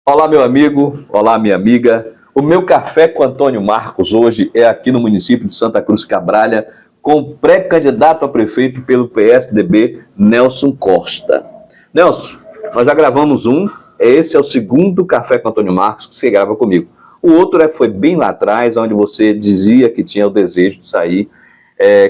Olá, meu amigo, olá, minha amiga. O meu café com Antônio Marcos hoje é aqui no município de Santa Cruz Cabralha, com o pré-candidato a prefeito pelo PSDB, Nelson Costa. Nelson, nós já gravamos um, esse é o segundo café com Antônio Marcos que você grava comigo. O outro foi bem lá atrás, onde você dizia que tinha o desejo de sair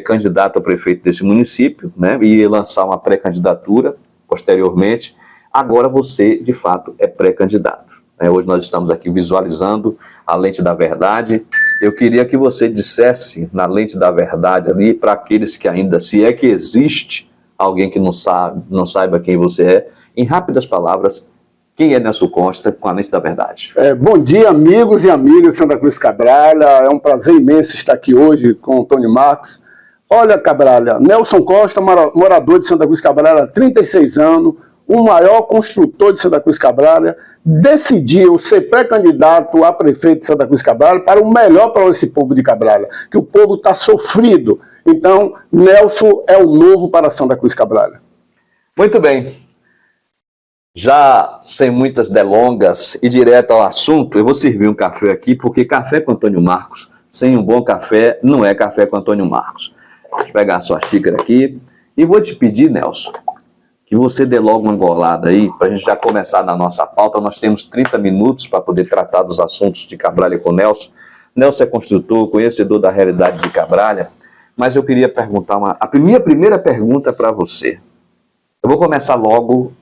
candidato a prefeito desse município, né, e lançar uma pré-candidatura posteriormente. Agora você, de fato, é pré-candidato. Hoje nós estamos aqui visualizando a lente da verdade. Eu queria que você dissesse na lente da verdade ali, para aqueles que ainda, se é que existe alguém que não saiba quem você é, em rápidas palavras, quem é Nelson Costa com a lente da verdade? Bom dia, amigos e amigas de Santa Cruz Cabralha. É um prazer imenso estar aqui hoje com o Antônio Marcos. Olha, Cabralha, Nelson Costa, morador de Santa Cruz Cabralha há 36 anos, o maior construtor de Santa Cruz Cabralha, decidiu ser pré-candidato a prefeito de Santa Cruz Cabralha para o melhor para esse povo de Cabralha, que o povo está sofrido. Então, Nelson é o novo para Santa Cruz Cabralha. Muito bem. Já sem muitas delongas e direto ao assunto, eu vou servir um café aqui, porque café com Antônio Marcos, sem um bom café, não é café com Antônio Marcos. Deixa eu pegar a sua xícara aqui e vou te pedir, Nelson, que você dê logo uma golada aí, para a gente já começar na nossa pauta. Nós temos 30 minutos para poder tratar dos assuntos de Cabralha com o Nelson. Nelson é construtor, conhecedor da realidade de Cabralha, mas eu queria perguntar a minha primeira pergunta para você. Eu vou começar logo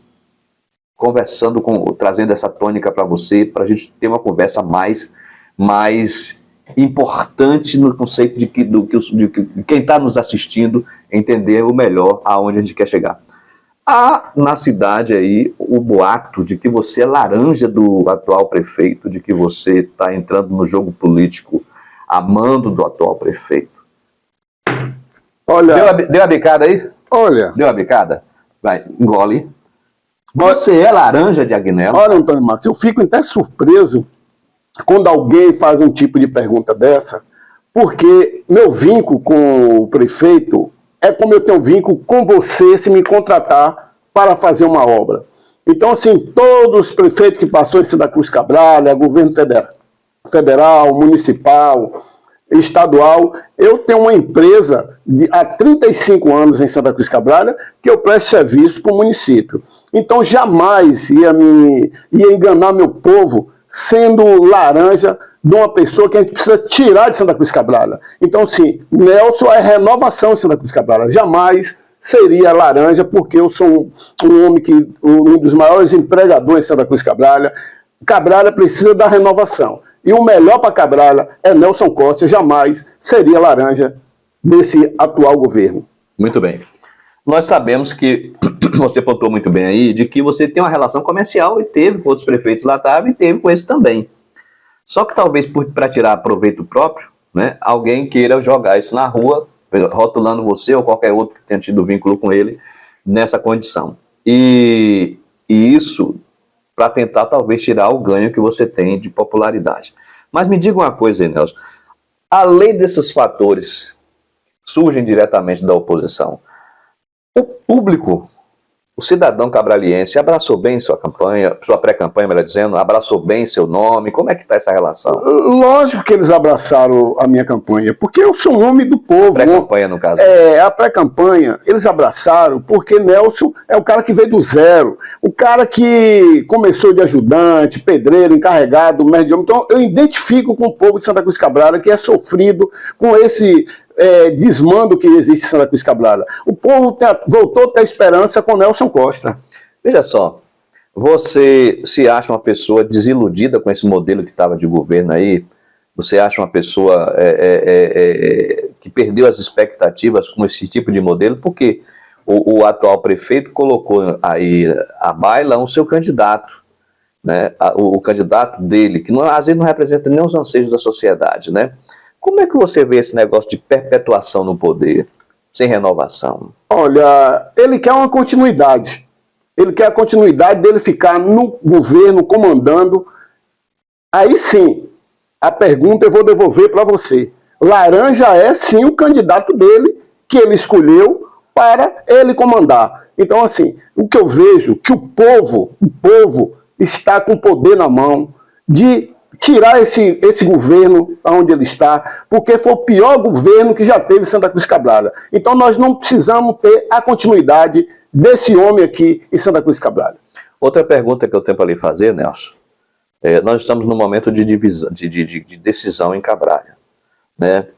conversando, trazendo essa tônica para você, para a gente ter uma conversa mais importante no conceito de quem está nos assistindo entender o melhor aonde a gente quer chegar. Há na cidade aí o boato de que você é laranja do atual prefeito, de que você está entrando no jogo político amando do atual prefeito. Olha, deu a bicada aí? Olha. Deu a bicada? Vai, engole. Você é laranja de Agnello? Olha, Antônio Marcos, eu fico até surpreso quando alguém faz um tipo de pergunta dessa, porque meu vínculo com o prefeito é como eu tenho vínculo com você se me contratar para fazer uma obra. Então, assim, todos os prefeitos que passou em Santa Cruz Cabralha, governo federal, municipal, estadual, eu tenho uma empresa há 35 anos em Santa Cruz Cabralha que eu presto serviço para o município. Então, jamais ia enganar meu povo sendo laranja de uma pessoa que a gente precisa tirar de Santa Cruz Cabralha. Então, sim, Nelson é renovação de Santa Cruz Cabralha. Jamais seria laranja, porque eu sou um homem um dos maiores empregadores de Santa Cruz Cabralha. Cabralha precisa da renovação. E o melhor para Cabralha é Nelson Costa, jamais seria laranja desse atual governo. Muito bem. Nós sabemos que, você pontuou muito bem aí, de que você tem uma relação comercial e teve com outros prefeitos lá atrás e teve com esse também. Só que talvez para tirar proveito próprio, né, alguém queira jogar isso na rua, rotulando você ou qualquer outro que tenha tido vínculo com ele nessa condição. E isso para tentar talvez tirar o ganho que você tem de popularidade. Mas me diga uma coisa aí, Nelson. Além desses fatores que surgem diretamente da oposição, o público, o cidadão cabraliense, abraçou bem sua campanha, sua pré-campanha, melhor dizendo, abraçou bem seu nome? Como é que está essa relação? Lógico que eles abraçaram a minha campanha, porque eu sou um homem do povo. Pré-campanha, no caso. A pré-campanha, eles abraçaram porque Nelson é o cara que veio do zero, o cara que começou de ajudante, pedreiro, encarregado, médium. Então eu identifico com o povo de Santa Cruz Cabralha, que é sofrido com esse desmando que existe em Santa Cruz Cabralha. O povo voltou a ter esperança com Nelson Costa. Veja só, você se acha uma pessoa desiludida com esse modelo que estava de governo aí? Você acha uma pessoa que perdeu as expectativas com esse tipo de modelo? Porque o atual prefeito colocou aí à baila o seu candidato, né? O candidato dele, que às vezes não representa nem os anseios da sociedade, né? Como é que você vê esse negócio de perpetuação no poder, sem renovação? Olha, ele quer uma continuidade. Ele quer a continuidade dele ficar no governo, comandando. Aí sim, a pergunta eu vou devolver para você. Laranja é sim o candidato dele, que ele escolheu para ele comandar. Então, assim, o que eu vejo que o povo está com poder na mão de tirar esse governo aonde ele está, porque foi o pior governo que já teve Santa Cruz Cabrália. Então nós não precisamos ter a continuidade desse homem aqui em Santa Cruz Cabrália. Outra pergunta que eu tenho para lhe fazer, Nelson, nós estamos num momento de decisão em Cabrália, né?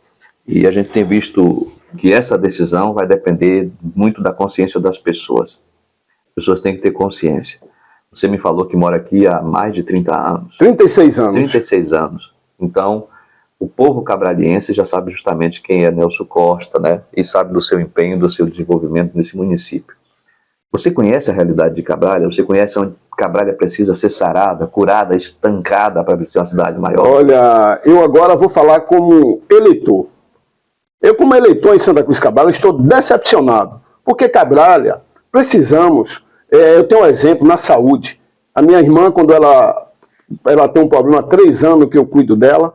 E a gente tem visto que essa decisão vai depender muito da consciência das pessoas. As pessoas têm que ter consciência. Você me falou que mora aqui há mais de 30 anos. 36 anos. 36 anos. Então, o povo cabraliense já sabe justamente quem é Nelson Costa, né? E sabe do seu empenho, do seu desenvolvimento nesse município. Você conhece a realidade de Cabrália? Você conhece onde Cabrália precisa ser sarada, curada, estancada para ser uma cidade maior? Olha, eu agora vou falar como eleitor. Eu, como eleitor em Santa Cruz Cabrália, estou decepcionado. Porque Cabrália, precisamos... eu tenho um exemplo na saúde. A minha irmã, quando ela tem um problema há 3 anos que eu cuido dela,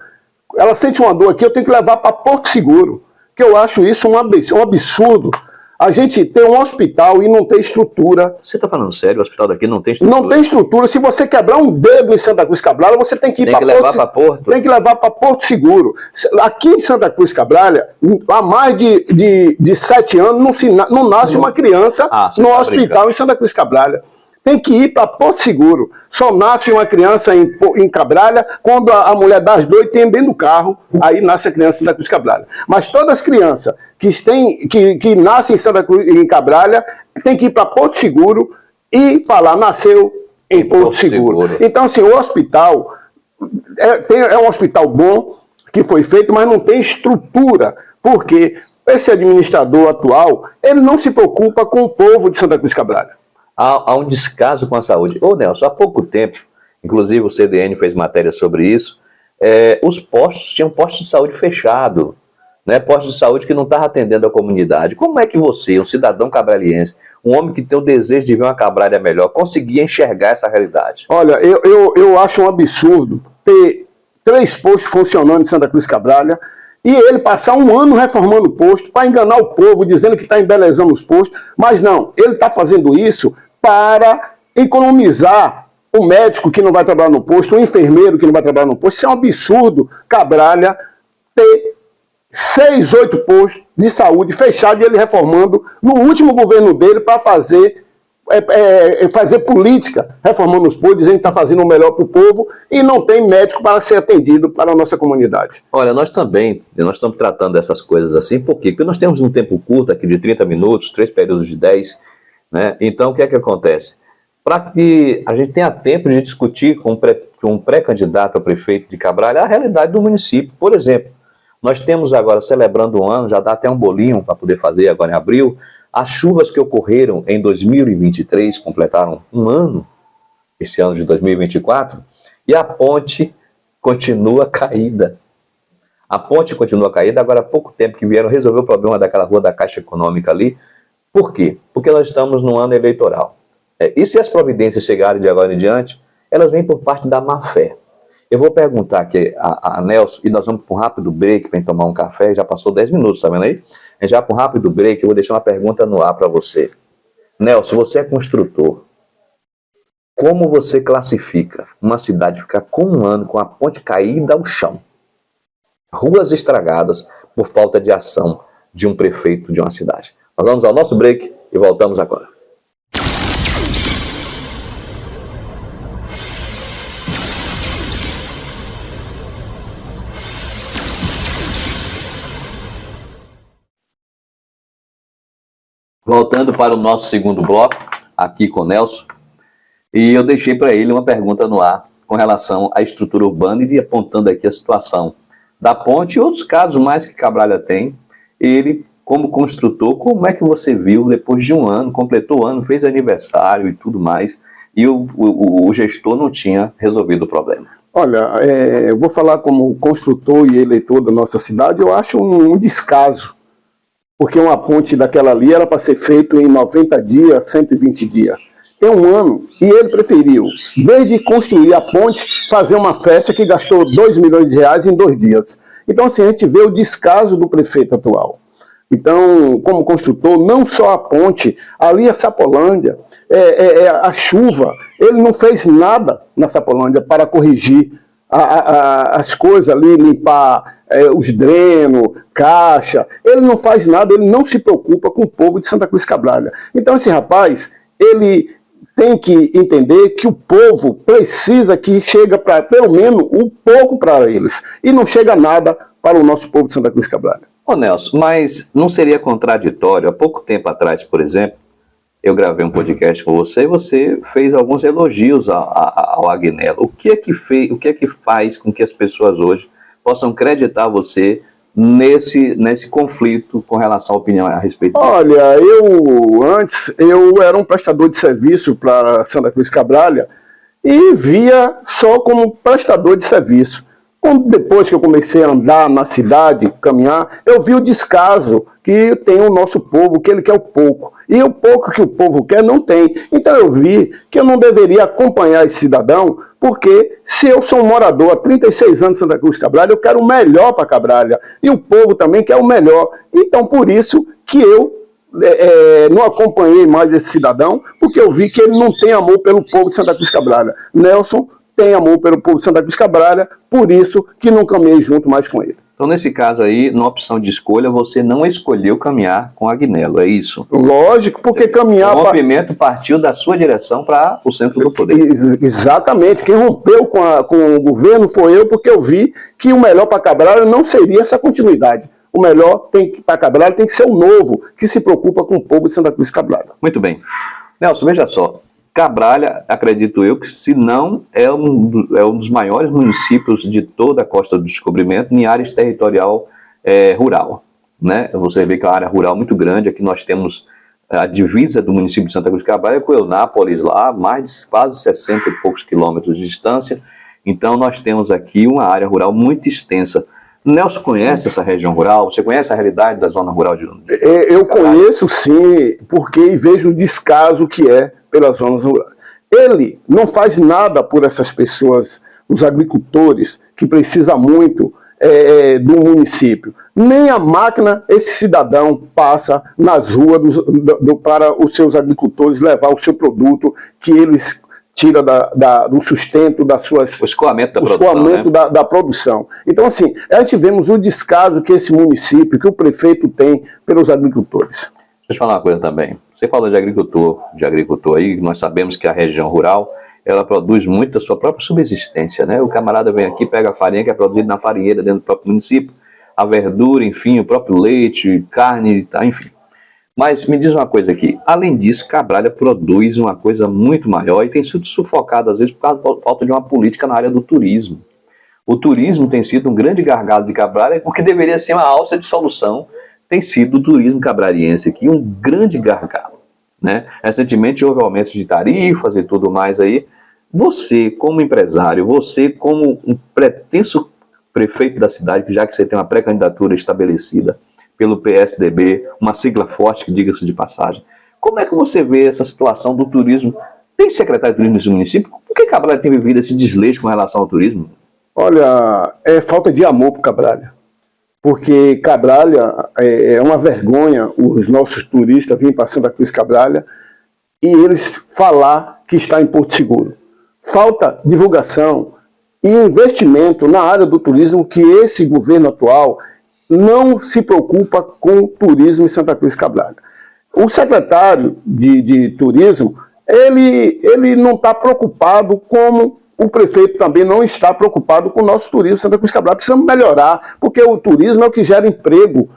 ela sente uma dor aqui, eu tenho que levar para Porto Seguro. Que eu acho isso um absurdo. A gente tem um hospital e não tem estrutura. Você está falando sério? O hospital daqui não tem estrutura? Não tem estrutura. Se você quebrar um dedo em Santa Cruz Cabrália, você tem que ir para Porto. Tem que levar para Porto Seguro. Aqui em Santa Cruz Cabrália, há mais de 7 anos, não nasce uma criança no hospital em Santa Cruz Cabrália. Tem que ir para Porto Seguro. Só nasce uma criança em Cabrália quando a mulher das 2 tem dentro do carro, aí nasce a criança em Santa Cruz Cabrália. Mas todas as crianças que nascem em Cabrália tem que ir para Porto Seguro e falar, nasceu em Porto Seguro. Então, assim, o hospital é um hospital bom, que foi feito, mas não tem estrutura, porque esse administrador atual, ele não se preocupa com o povo de Santa Cruz Cabrália. Há um descaso com a saúde. Ô Nelson, há pouco tempo, inclusive o CDN fez matéria sobre isso, os postos tinham postos de saúde fechado, né? Postos de saúde que não estavam atendendo a comunidade. Como é que você, um cidadão cabraliense, um homem que tem o desejo de ver uma Cabrália melhor, conseguia enxergar essa realidade? Olha, eu acho um absurdo ter 3 postos funcionando em Santa Cruz Cabrália e ele passar 1 ano reformando o posto para enganar o povo, dizendo que está embelezando os postos, mas não, ele está fazendo isso para economizar o médico que não vai trabalhar no posto, o enfermeiro que não vai trabalhar no posto. Isso é um absurdo, Cabrália ter 6, 8 postos de saúde fechados e ele reformando no último governo dele para fazer política, reformando os postos, dizendo que está fazendo o melhor para o povo e não tem médico para ser atendido para a nossa comunidade. Olha, nós estamos tratando dessas coisas assim, por quê? Porque nós temos um tempo curto aqui de 30 minutos, 3 períodos de 10, né? Então, o que é que acontece? Para que a gente tenha tempo de discutir com um pré-candidato a prefeito de Cabrália a realidade do município. Por exemplo, nós temos agora, celebrando um ano, já dá até um bolinho para poder fazer agora em abril, as chuvas que ocorreram em 2023, completaram 1 ano, esse ano de 2024, e a ponte continua caída. A ponte continua caída, agora há pouco tempo que vieram resolver o problema daquela rua da Caixa Econômica ali. Por quê? Porque nós estamos no ano eleitoral. E se as providências chegarem de agora em diante, elas vêm por parte da má-fé. Eu vou perguntar aqui a Nelson, e nós vamos para um rápido break para tomar um café, já passou 10 minutos, tá vendo aí? Já para um rápido break, eu vou deixar uma pergunta no ar para você. Nelson, você é construtor. Como você classifica uma cidade ficar com 1 ano com a ponte caída ao chão? Ruas estragadas por falta de ação de um prefeito de uma cidade. Nós vamos ao nosso break e voltamos agora. Voltando para o nosso segundo bloco, aqui com o Nelson, e eu deixei para ele uma pergunta no ar com relação à estrutura urbana e apontando aqui a situação da ponte e outros casos mais que Cabrália tem. Ele, como construtor, como é que você viu depois de 1 ano, completou o ano, fez aniversário e tudo mais, e o gestor não tinha resolvido o problema? Olha, eu vou falar como construtor e eleitor da nossa cidade, eu acho um descaso. Porque uma ponte daquela ali era para ser feita em 90 dias, 120 dias. Tem 1 ano e ele preferiu, em vez de construir a ponte, fazer uma festa que gastou R$2 milhões em 2 dias. Então, assim, a gente vê o descaso do prefeito atual. Então, como construtor, não só a ponte, ali a Sapolândia, a chuva, ele não fez nada na Sapolândia para corrigir as coisas ali, limpar os drenos, caixa. Ele não faz nada, ele não se preocupa com o povo de Santa Cruz Cabrália. Então, esse rapaz, ele tem que entender que o povo precisa que chega para, pelo menos, um pouco para eles. E não chega nada para o nosso povo de Santa Cruz Cabrália. Ô Nelson, mas não seria contraditório? Há pouco tempo atrás, por exemplo, eu gravei um podcast com você e você fez alguns elogios ao Agnello. O que é que faz com que as pessoas hoje possam acreditar você nesse conflito com relação à opinião a respeito disso? Olha, antes eu era um prestador de serviço para Santa Cruz Cabrália e via só como prestador de serviço. Depois que eu comecei a andar na cidade, caminhar, eu vi o descaso que tem o nosso povo, que ele quer o pouco. E o pouco que o povo quer, não tem. Então eu vi que eu não deveria acompanhar esse cidadão, porque se eu sou um morador há 36 anos de Santa Cruz Cabrália, eu quero o melhor para Cabrália. E o povo também quer o melhor. Então por isso que eu não acompanhei mais esse cidadão, porque eu vi que ele não tem amor pelo povo de Santa Cruz Cabrália. Nelson tem amor pelo povo de Santa Cruz Cabrália, por isso que não caminhei junto mais com ele. Então, nesse caso aí, na opção de escolha, você não escolheu caminhar com o Agnello, é isso? Lógico, porque caminhar... O rompimento partiu da sua direção para o centro do poder. Exatamente. Quem rompeu com o governo foi eu, porque eu vi que o melhor para Cabrália não seria essa continuidade. O melhor para Cabrália tem que ser o novo, que se preocupa com o povo de Santa Cruz Cabrália. Muito bem. Nelson, veja só. Cabrália, acredito eu, que se não é um dos maiores municípios de toda a Costa do Descobrimento em área territorial rural, né? Você vê que é uma área rural muito grande. Aqui nós temos a divisa do município de Santa Cruz de Cabrália com Eunápolis lá, mais de quase 60 e poucos quilômetros de distância. Então nós temos aqui uma área rural muito extensa. Nelson conhece essa região rural? Você conhece a realidade da zona rural de Eu conheço sim, porque vejo o descaso que é pelas zonas rurais. Ele não faz nada por essas pessoas, os agricultores, que precisam muito do município. Nem a máquina, esse cidadão passa nas ruas para os seus agricultores levar o seu produto que eles tiram do sustento das suas... O escoamento da produção. Então, assim, a gente vemos o descaso que esse município, que o prefeito tem pelos agricultores. Deixa eu falar uma coisa também. Você falou de agricultor aí, nós sabemos que a região rural, ela produz muito da sua própria subsistência, né? O camarada vem aqui, pega a farinha que é produzida na farinheira dentro do próprio município, a verdura, enfim, o próprio leite, carne, tá, enfim. Mas me diz uma coisa aqui, além disso, Cabrália produz uma coisa muito maior e tem sido sufocado, às vezes, por causa da falta de uma política na área do turismo. O turismo tem sido um grande gargalo de Cabrália, o que deveria ser uma alça de solução, tem sido o turismo cabraliense aqui um grande gargalo, né? Recentemente houve aumentos de tarifas e tudo mais aí. Você, como empresário, você como um pretenso prefeito da cidade, já que você tem uma pré-candidatura estabelecida pelo PSDB, uma sigla forte, que diga-se de passagem, como é que você vê essa situação do turismo? Tem secretário de turismo nesse município? Por que Cabrália tem vivido esse desleixo com relação ao turismo? Olha, é falta de amor para Cabrália. Porque Cabrália é uma vergonha os nossos turistas virem para Santa Cruz Cabrália e eles falar que está em Porto Seguro. Falta divulgação e investimento na área do turismo, que esse governo atual não se preocupa com o turismo em Santa Cruz Cabrália. O secretário de turismo, ele não está preocupado como... O prefeito também não está preocupado com o nosso turismo. Santa Cruz Cabrália precisamos melhorar, porque o turismo é o que gera emprego,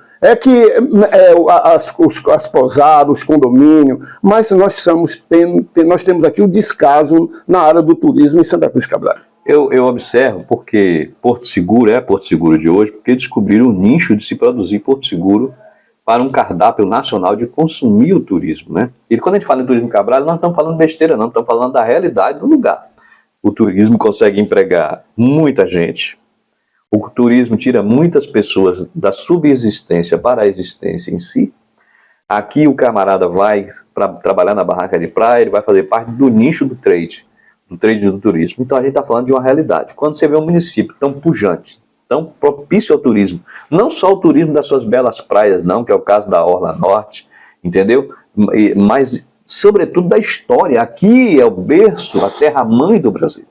as pousadas, os condomínios, mas nós temos aqui o descaso na área do turismo em Santa Cruz Cabrália. Eu observo porque Porto Seguro é Porto Seguro de hoje, porque descobriram o nicho de se produzir Porto Seguro para um cardápio nacional de consumir o turismo, né? E quando a gente fala em turismo Cabrália, nós não estamos falando besteira, não, estamos falando da realidade do lugar. O turismo consegue empregar muita gente. O turismo tira muitas pessoas da subsistência para a existência em si. Aqui o camarada vai para trabalhar na barraca de praia, ele vai fazer parte do nicho do trade do turismo. Então a gente está falando de uma realidade. Quando você vê um município tão pujante, tão propício ao turismo. Não só o turismo das suas belas praias, não, que é o caso da Orla Norte, entendeu? Mas, sobretudo, da história. Aqui é o berço, a terra-mãe do Brasil.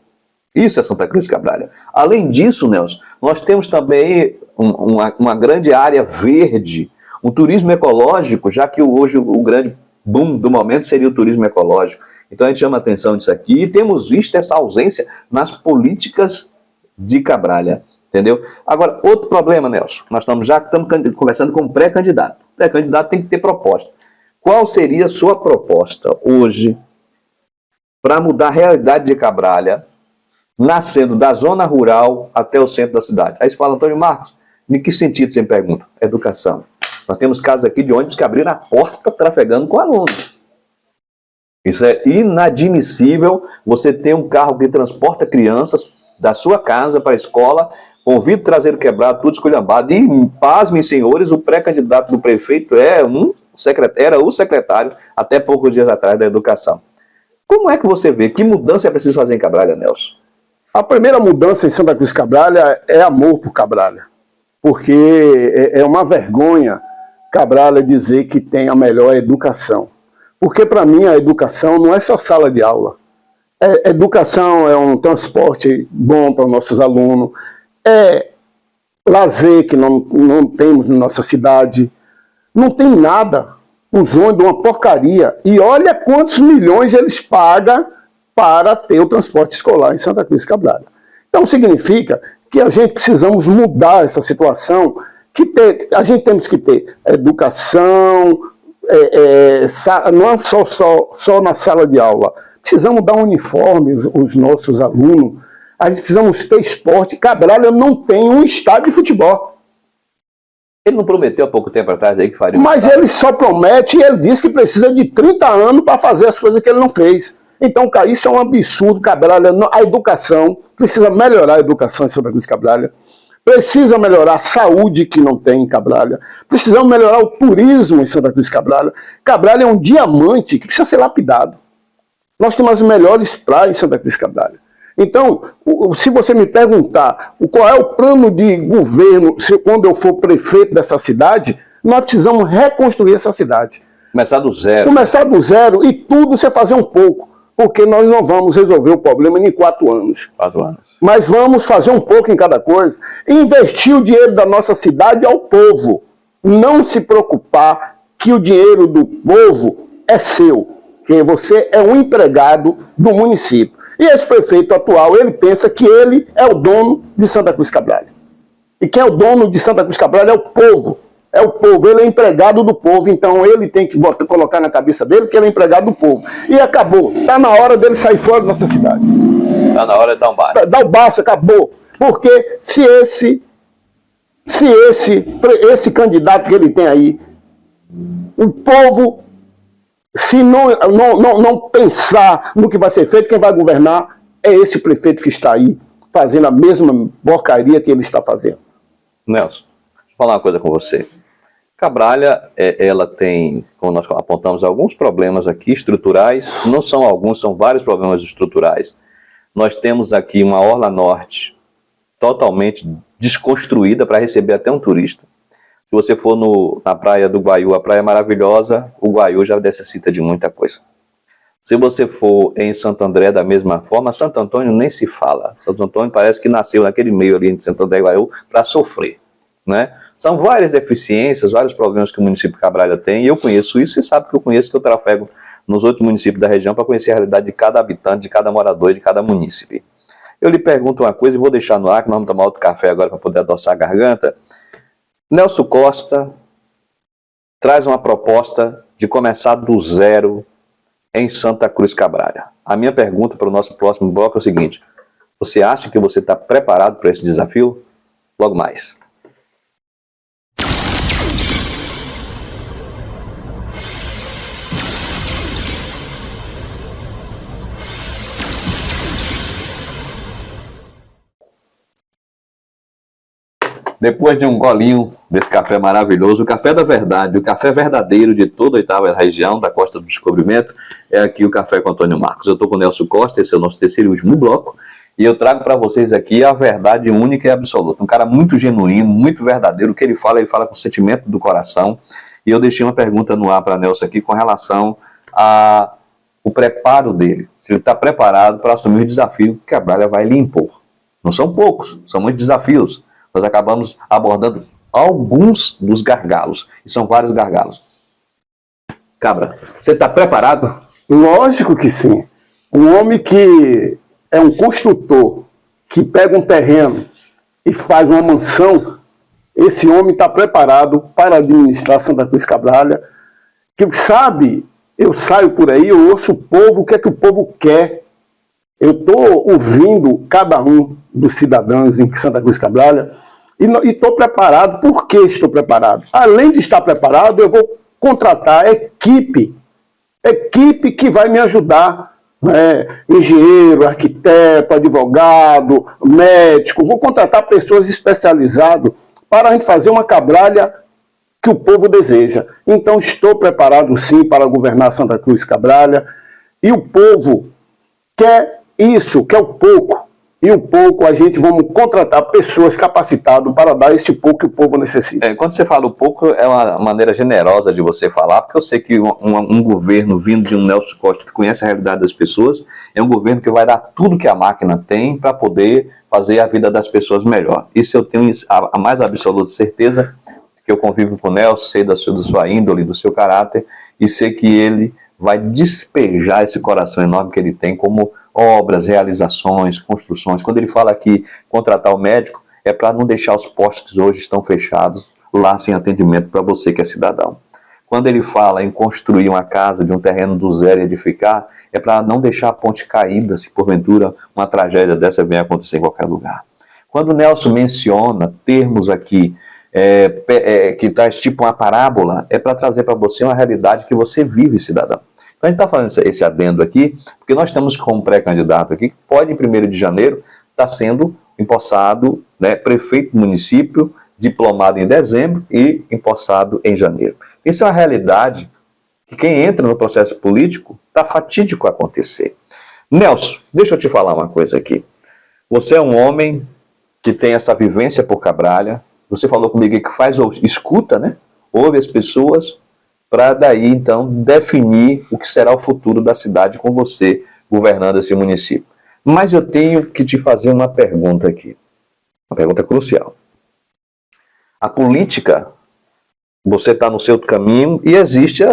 Isso é Santa Cruz de Cabrália. Além disso, Nelson, nós temos também uma grande área verde, um turismo ecológico, já que hoje o grande boom do momento seria o turismo ecológico. Então a gente chama a atenção disso aqui e temos visto essa ausência nas políticas de Cabrália, entendeu? Agora, outro problema, Nelson, nós estamos conversando com um pré-candidato. O pré-candidato tem que ter proposta. Qual seria a sua proposta hoje para mudar a realidade de Cabrália, nascendo da zona rural até o centro da cidade? Aí você fala, Antônio Marcos, em que sentido você me pergunta? Educação. Nós temos casos aqui de ônibus que abriram a porta trafegando com alunos. Isso é inadmissível, você ter um carro que transporta crianças da sua casa para a escola, com o vidro traseiro quebrado, tudo esculhambado, e, pasmem, senhores, o pré-candidato do prefeito era o secretário, até poucos dias atrás, da educação. Como é que você vê? Que mudança é preciso fazer em Cabrália, Nelson? A primeira mudança em Santa Cruz de Cabrália é amor por Cabrália, porque é uma vergonha Cabrália dizer que tem a melhor educação. Porque para mim a educação não é só sala de aula. Educação é um transporte bom para os nossos alunos, é lazer que não temos na nossa cidade, não tem nada. Os ônibus uma porcaria. E olha quantos milhões eles pagam para ter o transporte escolar em Santa Cruz de Cabrália. Então significa que a gente precisamos mudar essa situação, a gente temos que ter educação, não é só na sala de aula. Precisamos dar uniforme os nossos alunos, a gente precisamos ter esporte. Cabrália não tem um estádio de futebol. Ele não prometeu há pouco tempo atrás aí que faria? Mas ele só promete e ele diz que precisa de 30 anos para fazer as coisas que ele não fez. Então, cara, isso é um absurdo. Cabrália, a educação, precisa melhorar a educação em Santa Cruz de Cabrália. Precisa melhorar a saúde que não tem em Cabrália. Precisamos melhorar o turismo em Santa Cruz de Cabrália. Cabrália é um diamante que precisa ser lapidado. Nós temos as melhores praias em Santa Cruz de Cabrália. Então, se você me perguntar qual é o plano de governo, quando eu for prefeito dessa cidade, nós precisamos reconstruir essa cidade. Começar do zero. Começar do zero e tudo você fazer um pouco. Porque nós não vamos resolver o problema em 4 anos. 4 anos. Mas vamos fazer um pouco em cada coisa. Investir o dinheiro da nossa cidade ao povo. Não se preocupar que o dinheiro do povo é seu. Que você é um empregado do município. E esse prefeito atual, ele pensa que ele é o dono de Santa Cruz de Cabrália. E quem é o dono de Santa Cruz de Cabrália é o povo. É o povo, ele é empregado do povo, então ele tem que colocar na cabeça dele que ele é empregado do povo. E acabou. Está na hora dele sair fora da nossa cidade. Está na hora de dar um basta. Dá o basta, acabou. Porque se esse candidato que ele tem aí, o povo, se não pensar no que vai ser feito, quem vai governar é esse prefeito que está aí, fazendo a mesma porcaria que ele está fazendo. Nelson, vou falar uma coisa com você. Cabrália, ela tem, como nós apontamos, alguns problemas aqui estruturais, não são alguns, são vários problemas estruturais. Nós temos aqui uma Orla Norte totalmente desconstruída para receber até um turista. Se você for na praia do Guaiú, a praia é maravilhosa, o Guaiú já necessita de muita coisa. Se você for em Santo André da mesma forma, Santo Antônio nem se fala. Santo Antônio parece que nasceu naquele meio ali de Santo André e Guaiú para sofrer, né? São várias deficiências, vários problemas que o município de Cabrália tem, e eu conheço isso, e sabe que eu conheço, que eu trafego nos outros municípios da região para conhecer a realidade de cada habitante, de cada morador, de cada município. Eu lhe pergunto uma coisa, e vou deixar no ar, que nós vamos tomar outro café agora para poder adoçar a garganta. Nelson Costa traz uma proposta de começar do zero em Santa Cruz Cabrália. A minha pergunta para o nosso próximo bloco é o seguinte: você acha que você está preparado para esse desafio? Logo mais. Depois de um golinho desse café maravilhoso, o café da verdade, o café verdadeiro de toda a oitava região da Costa do Descobrimento, é aqui o Café com Antônio Marcos. Eu estou com o Nelson Costa, esse é o nosso terceiro e último bloco, E eu trago para vocês aqui a verdade única e absoluta. Um cara muito genuíno, muito verdadeiro. O que ele fala com sentimento do coração. E eu deixei uma pergunta no ar para Nelson aqui com relação ao preparo dele. Se ele está preparado para assumir o desafio que Cabral vai lhe impor. Não são poucos, são muitos desafios. Nós acabamos abordando alguns dos gargalos. E são vários gargalos. Cabral, você está preparado? Lógico que sim. Um homem que é um construtor, que pega um terreno e faz uma mansão, esse homem está preparado para administrar Santa Cruz Cabrália, que sabe, eu saio por aí, eu ouço o povo, o que é que o povo quer. Eu estou ouvindo cada um dos cidadãos em Santa Cruz Cabrália e estou preparado. Por que estou preparado? Além de estar preparado, eu vou contratar equipe que vai me ajudar, né? Engenheiro, arquiteto, advogado, médico. Vou contratar pessoas especializadas para a gente fazer uma Cabrália que o povo deseja. Então estou preparado sim para governar Santa Cruz Cabrália, e o povo quer isso, quer o pouco. E o pouco a gente vamos contratar pessoas capacitadas para dar esse pouco que o povo necessita. Quando você fala o pouco, é uma maneira generosa de você falar, porque eu sei que um governo vindo de um Nelson Costa que conhece a realidade das pessoas, é um governo que vai dar tudo que a máquina tem para poder fazer a vida das pessoas melhor. Isso eu tenho a mais absoluta certeza, que eu convivo com o Nelson, sei da sua índole, do seu caráter, e sei que ele vai despejar esse coração enorme que ele tem como obras, realizações, construções. Quando ele fala aqui contratar o médico, é para não deixar os postos que hoje estão fechados lá sem atendimento para você que é cidadão. Quando ele fala em construir uma casa de um terreno do zero e edificar, é para não deixar a ponte caída se porventura uma tragédia dessa venha acontecer em qualquer lugar. Quando o Nelson menciona termos aqui que traz tipo uma parábola, é para trazer para você uma realidade que você vive, cidadão. Então a gente está falando esse adendo aqui, porque nós estamos com um pré-candidato aqui que pode, em 1º de janeiro, estar sendo empossado, né, prefeito do município, diplomado em dezembro e empossado em janeiro. Isso é uma realidade que quem entra no processo político está fatídico a acontecer. Nelson, deixa eu te falar uma coisa aqui. Você é um homem que tem essa vivência por Cabrália. Você falou comigo que escuta, né? Ouve as pessoas, para daí, então, definir o que será o futuro da cidade com você governando esse município. Mas eu tenho que te fazer uma pergunta aqui. Uma pergunta crucial. A política, você está no seu caminho e existem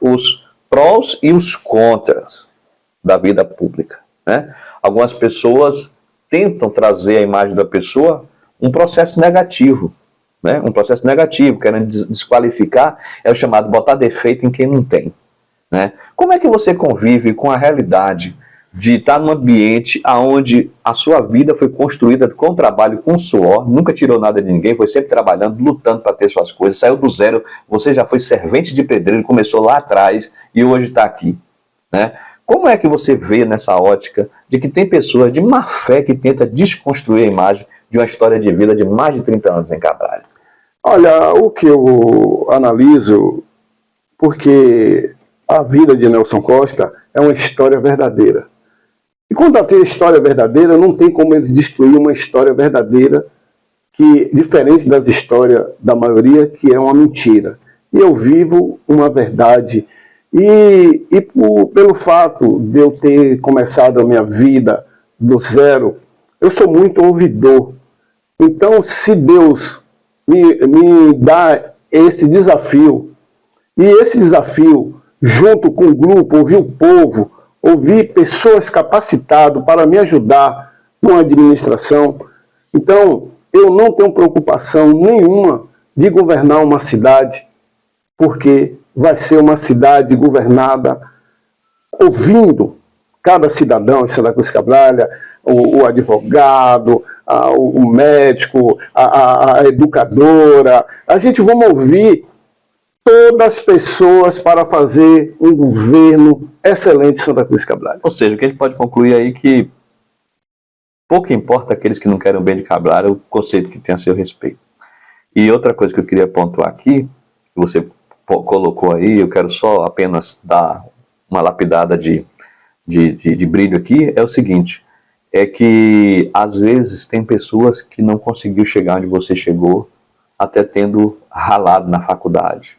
os prós e os contras da vida pública, né? Algumas pessoas tentam trazer a imagem da pessoa um processo negativo, né? Um processo negativo, querendo desqualificar, é o chamado botar defeito em quem não tem, né? Como é que você convive com a realidade de estar num ambiente onde a sua vida foi construída com trabalho, com suor, nunca tirou nada de ninguém, foi sempre trabalhando, lutando para ter suas coisas, saiu do zero, você já foi servente de pedreiro, começou lá atrás e hoje está aqui, né? Como é que você vê nessa ótica de que tem pessoas de má fé que tentam desconstruir a imagem de uma história de vida de mais de 30 anos em Cabrália? Olha, o que eu analiso, porque a vida de Nelson Costa é uma história verdadeira. E quando tem história verdadeira, não tem como eles destruir uma história verdadeira, que diferente das histórias da maioria, que é uma mentira. E eu vivo uma verdade. Pelo fato de eu ter começado a minha vida do zero, eu sou muito ouvidor. Então, se Deus me dá esse desafio, e esse desafio, junto com o grupo, ouvir o povo, ouvir pessoas capacitadas para me ajudar com a administração, então eu não tenho preocupação nenhuma de governar uma cidade, porque vai ser uma cidade governada ouvindo cada cidadão em Santa Cruz Cabrália, o advogado, o médico, a educadora. A gente vai ouvir todas as pessoas para fazer um governo excelente em Santa Cruz Cabrália. Ou seja, o que a gente pode concluir aí que pouco importa aqueles que não querem o bem de Cabrália, o conceito que tem a seu respeito. E outra coisa que eu queria pontuar aqui, que você colocou aí, eu quero só apenas dar uma lapidada de brilho aqui, é o seguinte: é que às vezes tem pessoas que não conseguiu chegar onde você chegou, até tendo ralado na faculdade,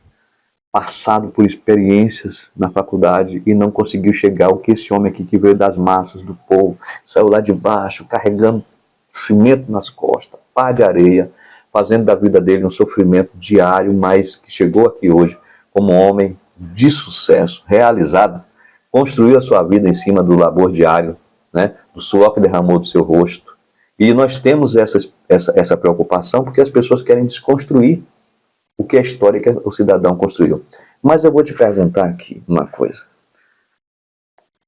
passado por experiências na faculdade e não conseguiu chegar ao que esse homem aqui que veio das massas, do povo, saiu lá de baixo, carregando cimento nas costas, pá de areia, fazendo da vida dele um sofrimento diário, mas que chegou aqui hoje como um homem de sucesso, realizado, construiu a sua vida em cima do labor diário, né, do suor que derramou do seu rosto. E nós temos essa preocupação porque as pessoas querem desconstruir o que a história que o cidadão construiu. Mas eu vou te perguntar aqui uma coisa.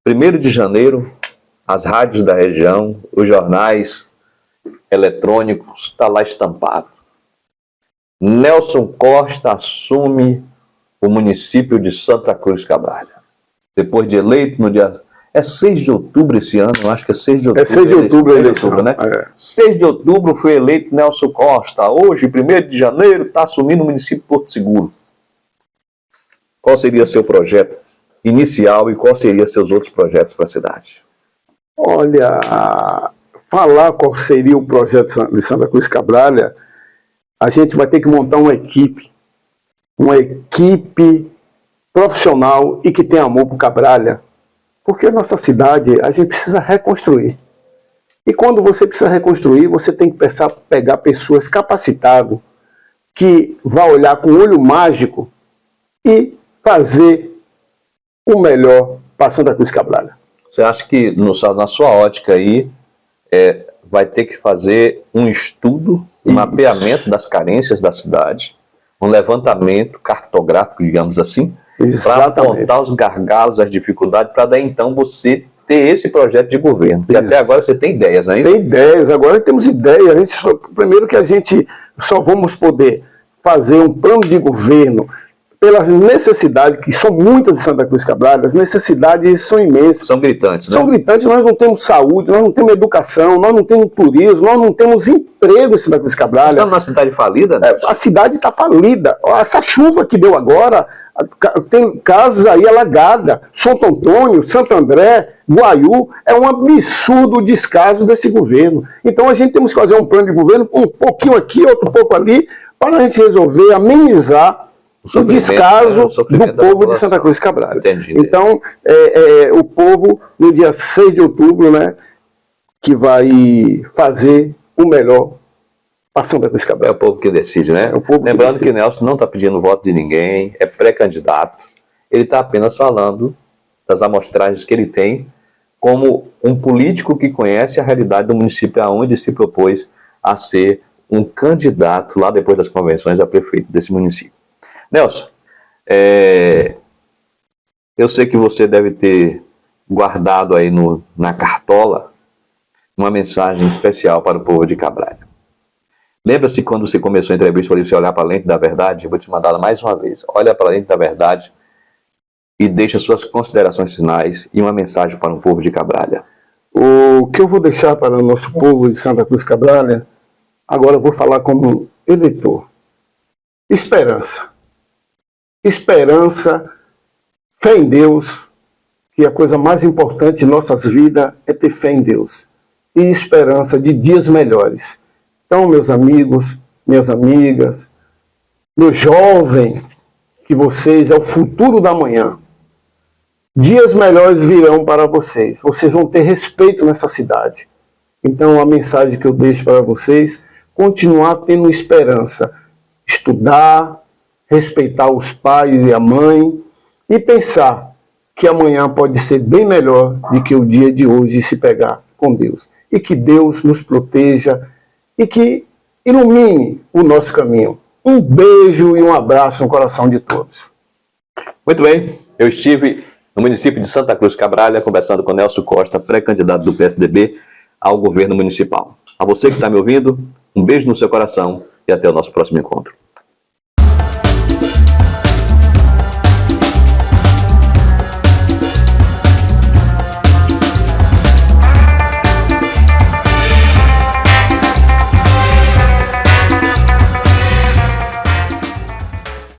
1º de janeiro, as rádios da região, os jornais eletrônicos, está lá estampado. Nelson Costa assume o município de Santa Cruz Cabrália. Depois de eleito no dia... É 6 de outubro esse ano, eu acho que é 6 de outubro. É 6 de outubro a eleição, né? É. 6 de outubro foi eleito Nelson Costa. Hoje, 1º de janeiro, está assumindo o município de Porto Seguro. Qual seria seu projeto inicial e qual seria seus outros projetos para a cidade? Olha, falar qual seria o projeto de Santa Cruz Cabrália, a gente vai ter que montar uma equipe profissional e que tem amor por Cabrália. Porque a nossa cidade, a gente precisa reconstruir. E quando você precisa reconstruir, você tem que pegar pessoas capacitadas, que vão olhar com o olho mágico e fazer o melhor para Santa Cruz Cabrália. Você acha que, na sua ótica aí, vai ter que fazer um estudo, um mapeamento das carências da cidade, um levantamento cartográfico, digamos assim, para apontar os gargalos, as dificuldades, para daí então você ter esse projeto de governo. Porque até agora você tem ideias, não é isso? Tem ideias, agora temos ideias. Primeiro que a gente só vamos poder fazer um plano de governo pelas necessidades, que são muitas de Santa Cruz Cabrália, as necessidades são imensas. São gritantes, né? São gritantes, nós não temos saúde, nós não temos educação, nós não temos turismo, nós não temos emprego em Santa Cruz Cabrália. Estamos numa cidade falida, né? A cidade está falida. Essa chuva que deu agora, tem casas aí alagadas. Santo Antônio, Santo André, Guaiú, é um absurdo o descaso desse governo. Então a gente temos que fazer um plano de governo, um pouquinho aqui, outro pouco ali, para a gente resolver, amenizar o descaso do povo de Santa Cruz Cabrália. Entendi. Então, o povo, no dia 6 de outubro, né, que vai fazer o melhor para Santa Cruz Cabrália. É o povo que decide, né? Lembrando que Nelson não está pedindo voto de ninguém, é pré-candidato. Ele está apenas falando das amostragens que ele tem como um político que conhece a realidade do município aonde se propôs a ser um candidato lá depois das convenções a prefeito desse município. Nelson, eu sei que você deve ter guardado aí na cartola uma mensagem especial para o povo de Cabrália. Lembra-se quando você começou a entrevista para você olhar para a lente da verdade? Eu vou te mandar mais uma vez. Olha para a lente da verdade e deixa suas considerações finais e uma mensagem para o povo de Cabrália. O que eu vou deixar para o nosso povo de Santa Cruz Cabrália, agora eu vou falar como eleitor. Esperança. Esperança, fé em Deus, que a coisa mais importante em nossas vidas é ter fé em Deus. E esperança de dias melhores. Então, meus amigos, minhas amigas, meu jovem, que vocês é o futuro da manhã. Dias melhores virão para vocês. Vocês vão ter respeito nessa cidade. Então, a mensagem que eu deixo para vocês, continuar tendo esperança. Estudar, respeitar os pais e a mãe e pensar que amanhã pode ser bem melhor do que o dia de hoje se pegar com Deus. E que Deus nos proteja e que ilumine o nosso caminho. Um beijo e um abraço no coração de todos. Muito bem, eu estive no município de Santa Cruz Cabrália conversando com Nelson Costa, pré-candidato do PSDB ao governo municipal. A você que está me ouvindo, um beijo no seu coração e até o nosso próximo encontro.